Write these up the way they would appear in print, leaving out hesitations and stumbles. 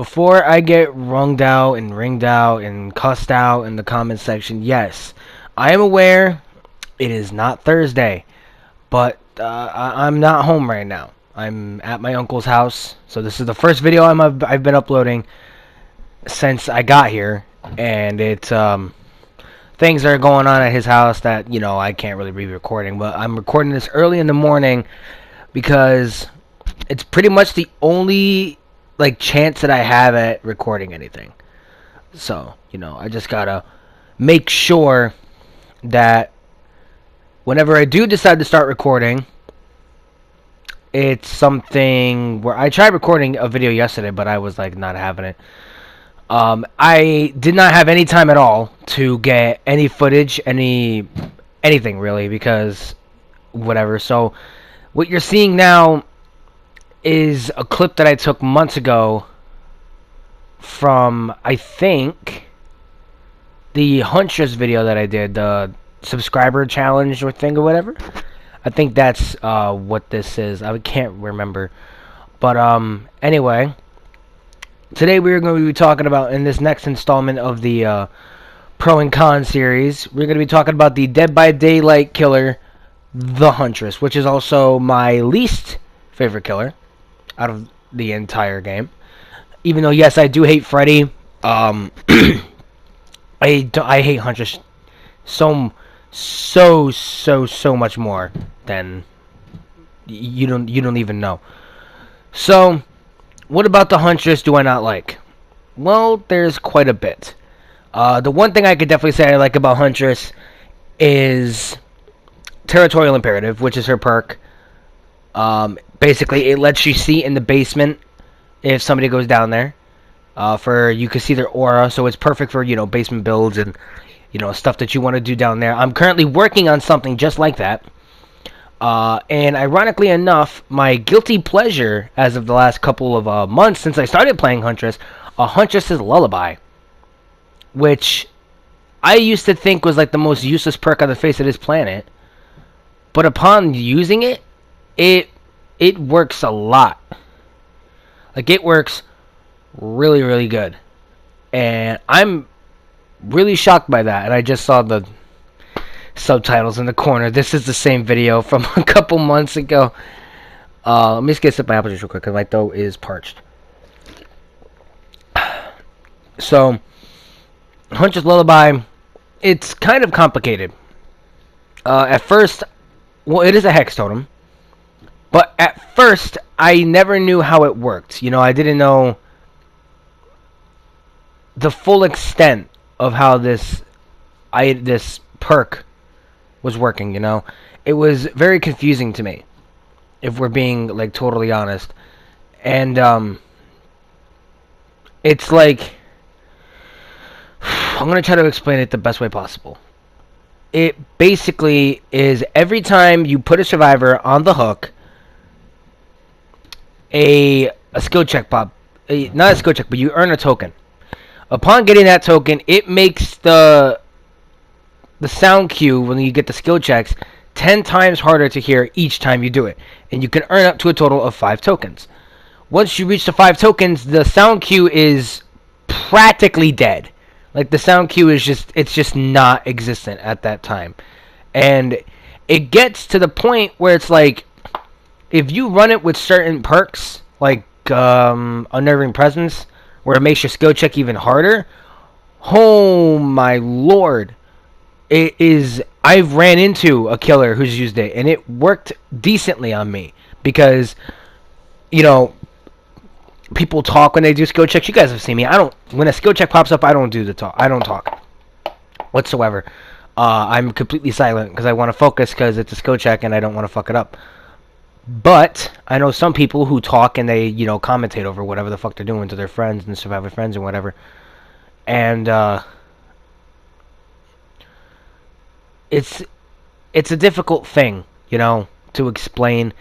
Before I get wrunged out and ringed out and cussed out in the comment section, yes, I am aware it is not Thursday, but I'm not home right now. I'm at my uncle's house, so this is the first video I've been uploading since I got here, and it's things are going on at his house that I can't really be recording, but I'm recording this early in the morning because it's pretty much the only chance that I have at recording anything. So, I just gotta make sure that whenever I do decide to start recording, it's something where I tried recording a video yesterday, but I was not having it. I did not have any time at all to get any footage, anything really, because whatever. So what you're seeing now is a clip that I took months ago from, I think, the Huntress video that I did, the subscriber challenge or thing or whatever. I think that's what this is. I can't remember. But anyway, today we're going to be talking about, in this next installment of the Pro and Con series, we're going to be talking about the Dead by Daylight killer, the Huntress, which is also my least favorite killer out of the entire game. Even though, yes, I do hate Freddy, I hate Huntress so much more than you don't even know. So, what about the Huntress do I not like? Well, there's quite a bit. The one thing I could definitely say I like about Huntress is Territorial Imperative, which is her perk. Basically, it lets you see in the basement if somebody goes down there. You can see their aura, so it's perfect for basement builds and stuff that you want to do down there. I'm currently working on something just like that. And ironically enough, my guilty pleasure as of the last couple of months since I started playing Huntress, Huntress's Lullaby, which I used to think was the most useless perk on the face of this planet. But upon using it, it works a lot. It works really, really good. And I'm really shocked by that. And I just saw the subtitles in the corner. This is the same video from a couple months ago. Let me just get my apple juice real quick because my throat is parched. So, Huntress Lullaby, it's kind of complicated. At first, well, it is a hex totem. But at first, I never knew how it worked. I didn't know the full extent of how this perk was working, It was very confusing to me, if we're being totally honest. And it's I'm going to try to explain it the best way possible. It basically is every time you put a survivor on the hook, a skill check pop, not a skill check, but you earn a token. Upon getting that token, it makes the sound cue when you get the skill checks 10 times harder to hear each time you do it, and you can earn up to a total of 5 tokens. Once you reach the 5 tokens, the sound cue is practically dead. The sound cue is just not existent at that time, and it gets to the point where it's if you run it with certain perks, Unnerving Presence, where it makes your skill check even harder, oh my lord. I've ran into a killer who's used it, and it worked decently on me, because, people talk when they do skill checks. You guys have seen me. When a skill check pops up, I don't do the talk. I don't talk whatsoever. I'm completely silent, because I want to focus, because it's a skill check, and I don't want to fuck it up. But I know some people who talk and they, commentate over whatever the fuck they're doing to their friends and survivor friends and whatever. And it's a difficult thing, to explain.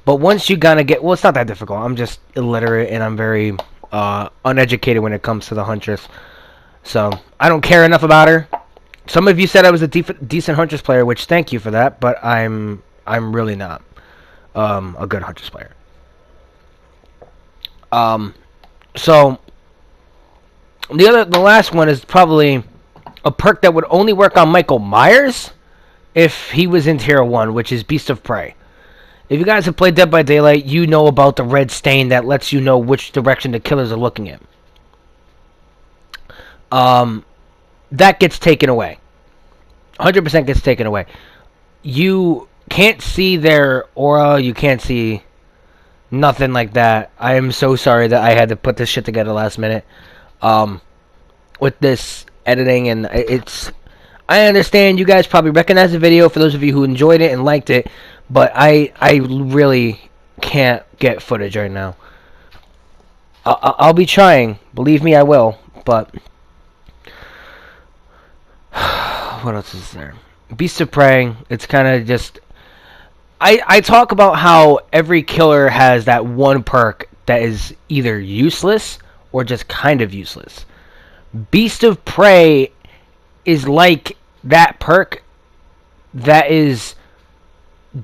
But once you gotta get, well, it's not that difficult. I'm just illiterate and I'm very uneducated when it comes to the Huntress. So I don't care enough about her. Some of you said I was a decent Huntress player, which thank you for that. But I'm really not a good Huntress player. So The last one is probably a perk that would only work on Michael Myers if he was in tier 1, which is Beast of Prey. If you guys have played Dead by Daylight, you know about the red stain that lets you know which direction the killers are looking in. That gets taken away. 100% gets taken away. You can't see their aura, you can't see nothing like that. I am so sorry that I had to put this shit together last minute. With this editing, and I understand you guys probably recognize the video for those of you who enjoyed it and liked it, but I really can't get footage right now. I'll be trying, believe me, I will, but what else is there? Beast of Prey, it's kind of just... I talk about how every killer has that one perk that is either useless or just kind of useless. Beast of Prey is like that perk that is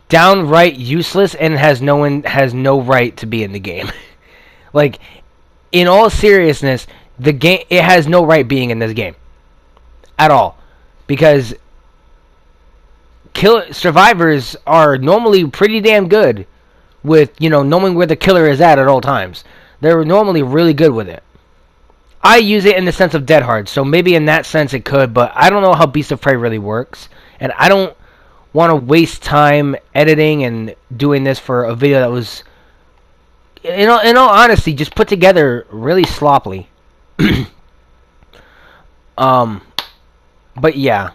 downright useless and has no right to be in the game. Like, in all seriousness, it has no right being in this game at all, because survivors are normally pretty damn good with, knowing where the killer is at all times. They're normally really good with it. I use it in the sense of Dead Hard, so maybe in that sense it could, but I don't know how Beast of Prey really works, and I don't want to waste time editing and doing this for a video that was, in all honesty, just put together really sloppily. But yeah.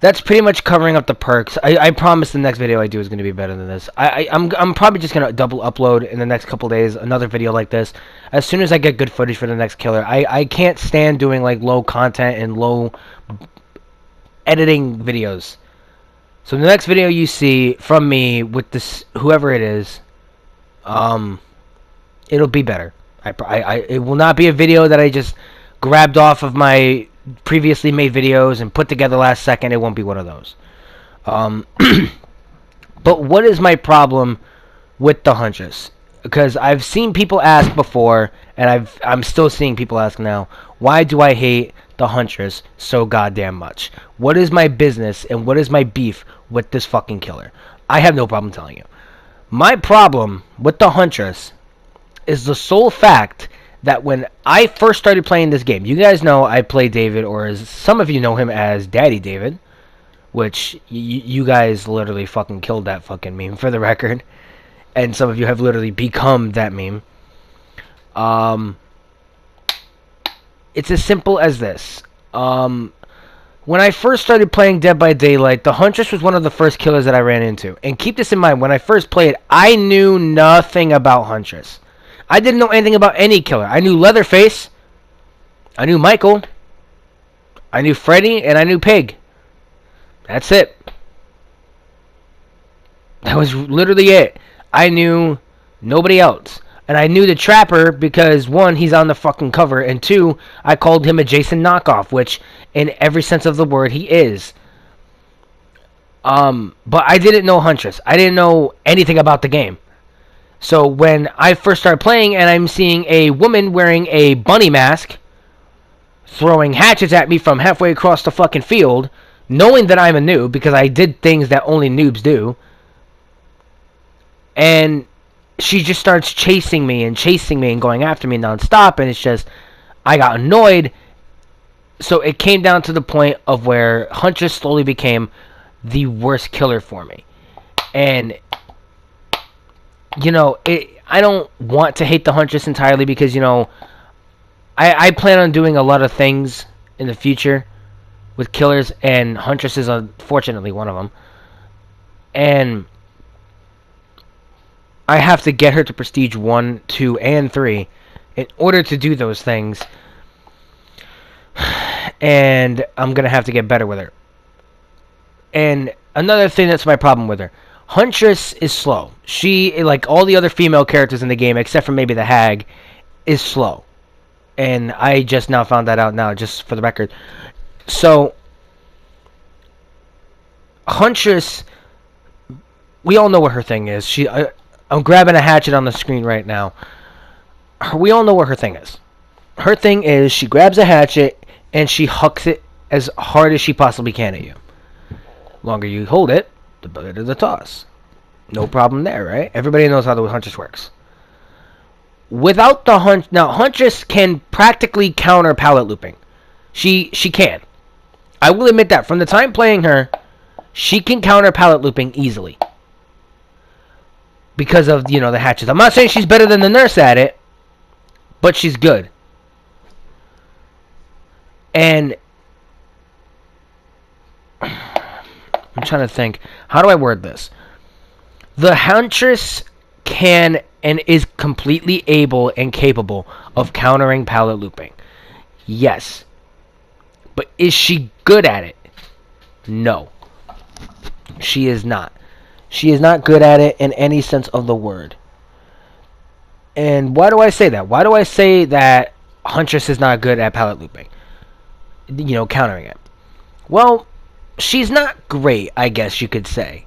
That's pretty much covering up the perks. I promise the next video I do is going to be better than this. I'm probably just going to double upload in the next couple days another video like this as soon as I get good footage for the next killer. I can't stand doing like low content and low editing videos. So the next video you see from me with this, whoever it is, it'll be better. It will not be a video that I just grabbed off of my previously made videos and put together last second. It won't be one of those. But what is my problem with the Huntress? Because I've seen people ask before, and I'm still seeing people ask now, why do I hate the Huntress so goddamn much? What is my business and what is my beef with this fucking killer? I have no problem telling you. My problem with the Huntress is the sole fact that when I first started playing this game, you guys know I play David, or as some of you know him as Daddy David, which you guys literally fucking killed that fucking meme, for the record, and some of you have literally become that meme. It's as simple as this. When I first started playing Dead by Daylight, the Huntress was one of the first killers that I ran into. And keep this in mind, when I first played, I knew nothing about Huntress. I didn't know anything about any killer. I knew Leatherface, I knew Michael, I knew Freddy, and I knew Pig. That's it. That was literally it. I knew nobody else. And I knew the Trapper because, one, he's on the fucking cover, and two, I called him a Jason knockoff, which, in every sense of the word, he is. But I didn't know Huntress. I didn't know anything about the game. So when I first started playing and I'm seeing a woman wearing a bunny mask throwing hatchets at me from halfway across the fucking field, knowing that I'm a noob because I did things that only noobs do, and she just starts chasing me and going after me nonstop, and it's just, I got annoyed. So it came down to the point of where Huntress slowly became the worst killer for me. And I don't want to hate the Huntress entirely because, I plan on doing a lot of things in the future with killers, and Huntress is unfortunately one of them. And I have to get her to Prestige 1, 2, and 3 in order to do those things. And I'm going to have to get better with her. And another thing that's my problem with her, Huntress is slow. She, like all the other female characters in the game, except for maybe the Hag, is slow. And I just now found that out now, just for the record. So, Huntress, we all know what her thing is. I'm grabbing a hatchet on the screen right now. we all know what her thing is. Her thing is she grabs a hatchet and she hucks it as hard as she possibly can at you. The longer you hold it, the better the toss. No problem there, right? Everybody knows how the Huntress works. Without the Huntress can practically counter pallet looping. She can. I will admit that from the time playing her, she can counter pallet looping easily because of the hatches. I'm not saying she's better than the nurse at it, but she's good. And I'm trying to think, how do I word this? The Huntress can and is completely able and capable of countering pallet looping. Yes. But is she good at it? No. She is not. She is not good at it in any sense of the word. And why do I say that? Why do I say that Huntress is not good at pallet looping? Countering it. Well, she's not great, I guess you could say.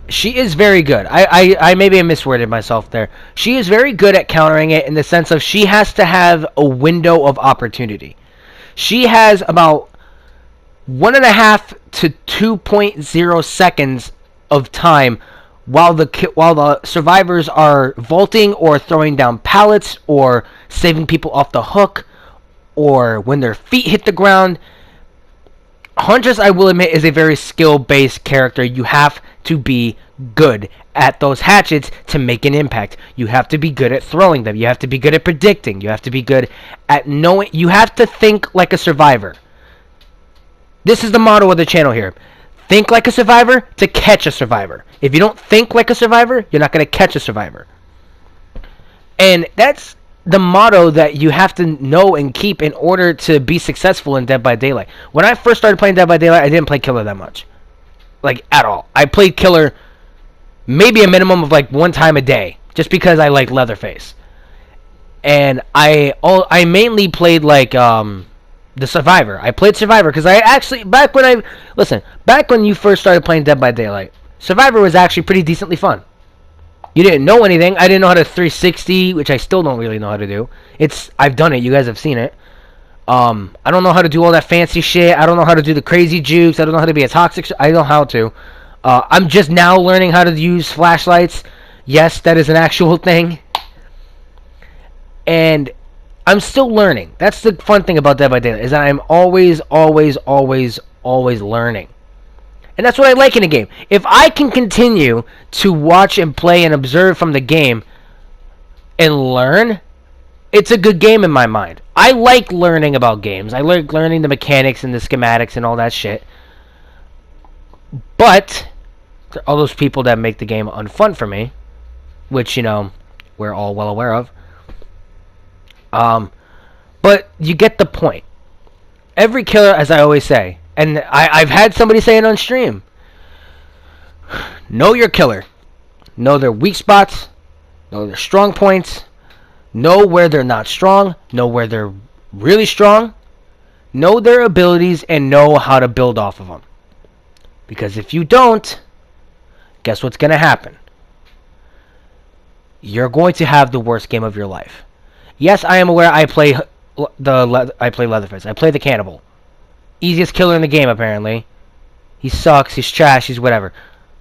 She is very good. I maybe I misworded myself there. She is very good at countering it in the sense of she has to have a window of opportunity. She has about 1.5 to 2.0 seconds of time while the survivors are vaulting or throwing down pallets or saving people off the hook or when their feet hit the ground. Huntress, I will admit, is a very skill-based character. You have to be good at those hatchets to make an impact. You have to be good at throwing them. You have to be good at predicting. You have to be good at knowing. You have to think like a survivor. This is the motto of the channel here. Think like a survivor to catch a survivor. If you don't think like a survivor, you're not going to catch a survivor. And that's the motto that you have to know and keep in order to be successful in Dead by Daylight. When I first started playing Dead by Daylight, I didn't play Killer that much. Like, at all. I played Killer maybe a minimum of like 1 time a day. Just because I like Leatherface. And I mainly played like the Survivor. I played Survivor because I actually, back when you first started playing Dead by Daylight, Survivor was actually pretty decently fun. You didn't know anything. I didn't know how to 360, which I still don't really know how to do. I've done it. You guys have seen it. I don't know how to do all that fancy shit. I don't know how to do the crazy jukes. I don't know how to be a toxic. I know how to. I'm just now learning how to use flashlights. Yes, that is an actual thing. And I'm still learning. That's the fun thing about Dead by Daylight, is that I'm always learning. And that's what I like in a game. If I can continue to watch and play and observe from the game and learn, it's a good game in my mind. I like learning about games. I like learning the mechanics and the schematics and all that shit. But all those people that make the game unfun for me, which, we're all well aware of. But you get the point. Every killer, as I always say, and I've had somebody say it on stream, know your killer. Know their weak spots. Know their strong points. Know where they're not strong. Know where they're really strong. Know their abilities and know how to build off of them. Because if you don't, guess what's going to happen? You're going to have the worst game of your life. Yes, I am aware I play Leatherface. I play the Cannibal. Easiest killer in the game, apparently. He sucks, he's trash, he's whatever.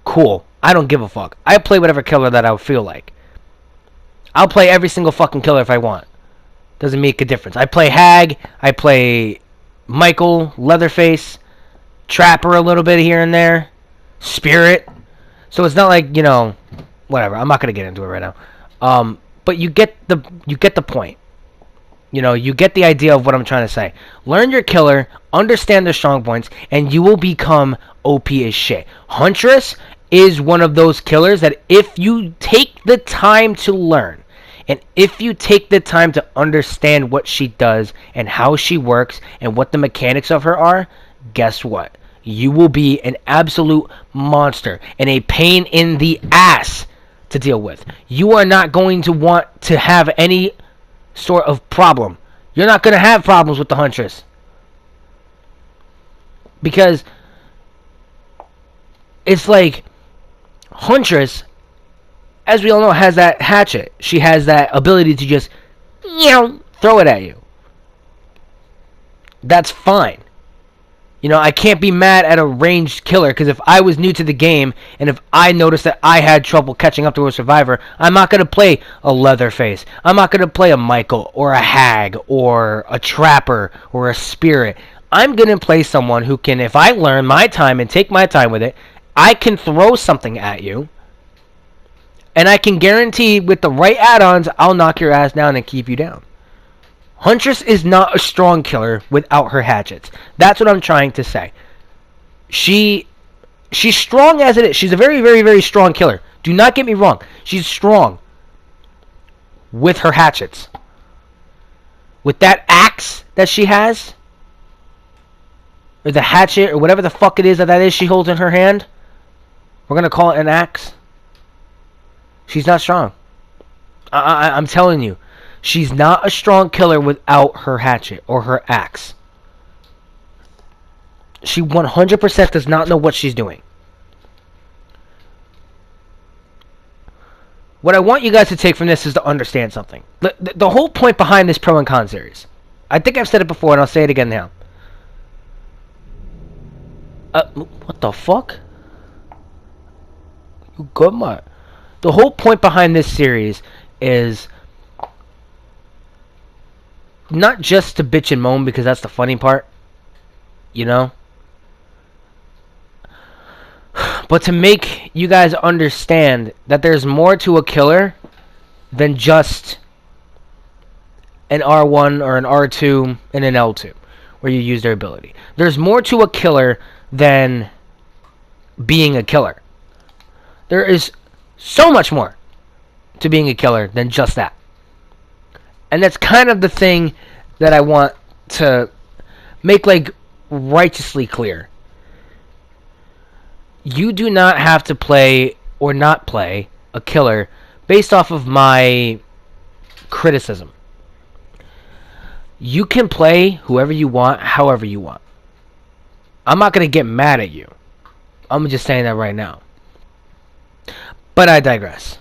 Cool. I don't give a fuck. I play whatever killer that I feel like. I'll play every single fucking killer if I want. Doesn't make a difference. I play Hag, I play Michael, Leatherface, Trapper a little bit here and there, Spirit. So it's not like, whatever. I'm not going to get into it right now. But you get the point. You get the idea of what I'm trying to say. Learn your killer, understand their strong points, and you will become OP as shit. Huntress is one of those killers that if you take the time to learn, and if you take the time to understand what she does, and how she works, and what the mechanics of her are, guess what? You will be an absolute monster, and a pain in the ass to deal with. You are not going to want to have any sort of problem. You're not going to have problems with the Huntress. Because it's like Huntress, as we all know, has that hatchet. She has that ability to just throw it at you. That's fine. You know, I can't be mad at a ranged killer, because if I was new to the game and if I noticed that I had trouble catching up to a survivor, I'm not going to play a Leatherface. I'm not going to play a Michael or a Hag or a Trapper or a Spirit. I'm going to play someone who can, if I learn my time and take my time with it, I can throw something at you, and I can guarantee with the right add-ons, I'll knock your ass down and keep you down. Huntress is not a strong killer without her hatchets. That's what I'm trying to say. She's strong as it is. She's a very, very, very strong killer. Do not get me wrong. She's strong with her hatchets. With that axe that she has, or the hatchet, or whatever the fuck it is that is she holds in her hand, we're going to call it an axe. She's not strong. I'm telling you. She's not a strong killer without her hatchet or her axe. She 100% does not know what she's doing. What I want you guys to take from this is to understand something. The whole point behind this pro and con series, I think I've said it before and I'll say it again now. What the fuck? You good, man? The whole point behind this series is not just to bitch and moan, because that's the funny part, you know, but to make you guys understand that there's more to a killer than just an R1 or an R2 and an L2 where you use their ability. There's more to a killer than being a killer. There is so much more to being a killer than just that. And that's kind of the thing that I want to make, like, righteously clear. You do not have to play or not play a killer based off of my criticism. You can play whoever you want, however you want. I'm not going to get mad at you. I'm just saying that right now. But I digress.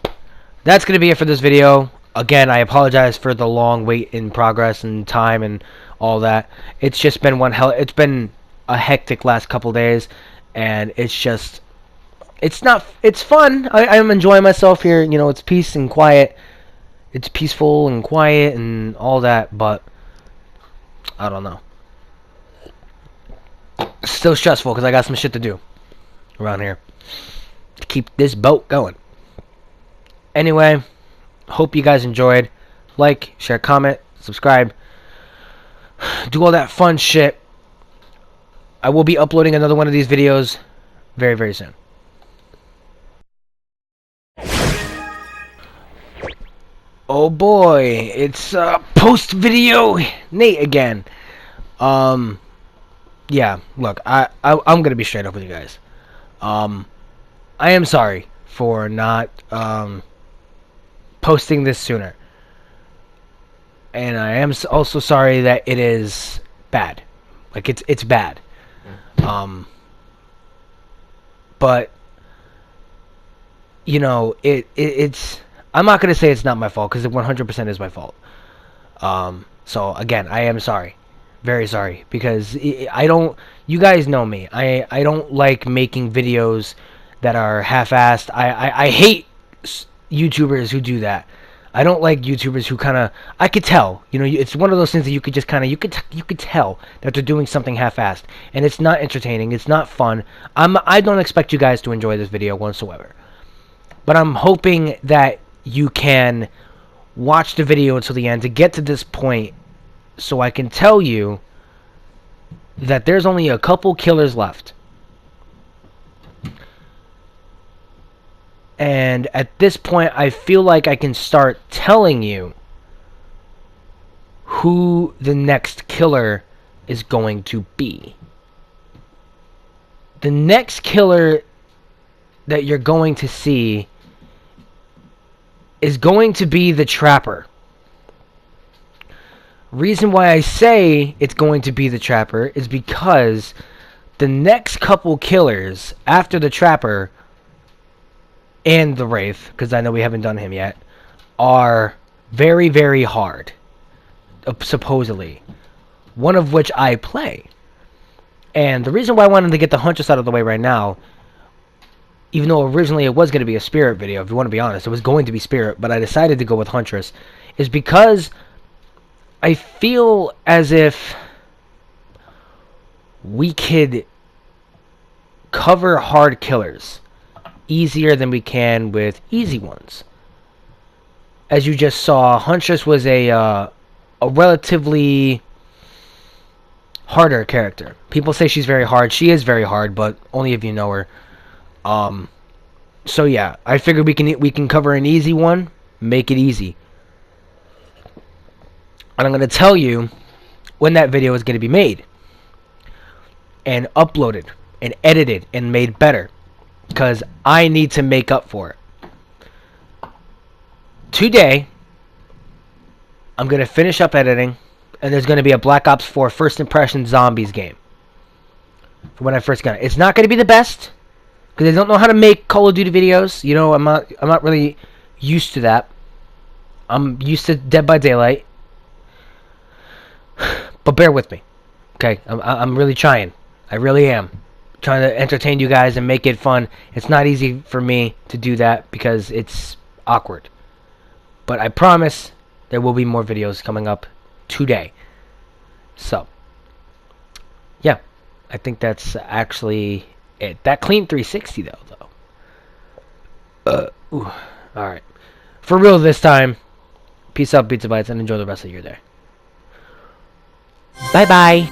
That's going to be it for this video. Again, I apologize for the long wait in progress and time and all that. It's just been it's been a hectic last couple days, and it's fun. I'm enjoying myself here. You know, it's peace and quiet. It's peaceful and quiet and all that, but I don't know. It's still stressful because I got some shit to do around here to keep this boat going. Anyway, hope you guys enjoyed. Like, share, comment, subscribe. Do all that fun shit. I will be uploading another one of these videos very, very soon. Oh boy, it's post-video Nate again. Yeah, look, I'm gonna be straight up with you guys. I am sorry for not posting this sooner, and I am also sorry that it is bad. Like, it's bad. But you know, it's. I'm not gonna say it's not my fault, because it 100% is my fault. So again, I am sorry, very sorry, because I don't. You guys know me. I don't like making videos that are half-assed. I hate YouTubers who do that. I don't like YouTubers who kind of. I could tell. You know, it's one of those things that you could just kind of. You could tell that they're doing something half-assed, and it's not entertaining. It's not fun. I don't expect you guys to enjoy this video whatsoever. But I'm hoping that you can watch the video until the end to get to this point, so I can tell you that there's only a couple killers left. And at this point, I feel like I can start telling you who the next killer is going to be. The next killer that you're going to see is going to be the Trapper. Reason why I say it's going to be the Trapper is because the next couple killers after the Trapper and the Wraith, because I know we haven't done him yet, are very, very hard, supposedly. One of which I play. And the reason why I wanted to get the Huntress out of the way right now, even though originally it was going to be a Spirit video, if you want to be honest, it was going to be Spirit, but I decided to go with Huntress, is because I feel as if we could cover hard killers easier than we can with easy ones. As you just saw, Huntress was a relatively harder character. People say she's very hard. She is very hard, but only if you know her. So yeah, I figured we can cover an easy one, make it easy. And I'm going to tell you when that video is going to be made and uploaded and edited and made better, because I need to make up for it. Today, I'm going to finish up editing, and there's going to be a Black Ops 4 First Impression Zombies game. For when I first got it. It's not going to be the best, because I don't know how to make Call of Duty videos. You know, I'm not really used to that. I'm used to Dead by Daylight. But bear with me. Okay? I'm really trying. I really am. Trying to entertain you guys and make it fun. It's not easy for me to do that because it's awkward. But I promise there will be more videos coming up today. So, yeah. I think that's actually it. That clean 360 though. Alright. For real this time. Peace out, Pizza Bites, and enjoy the rest of your day. Bye-bye.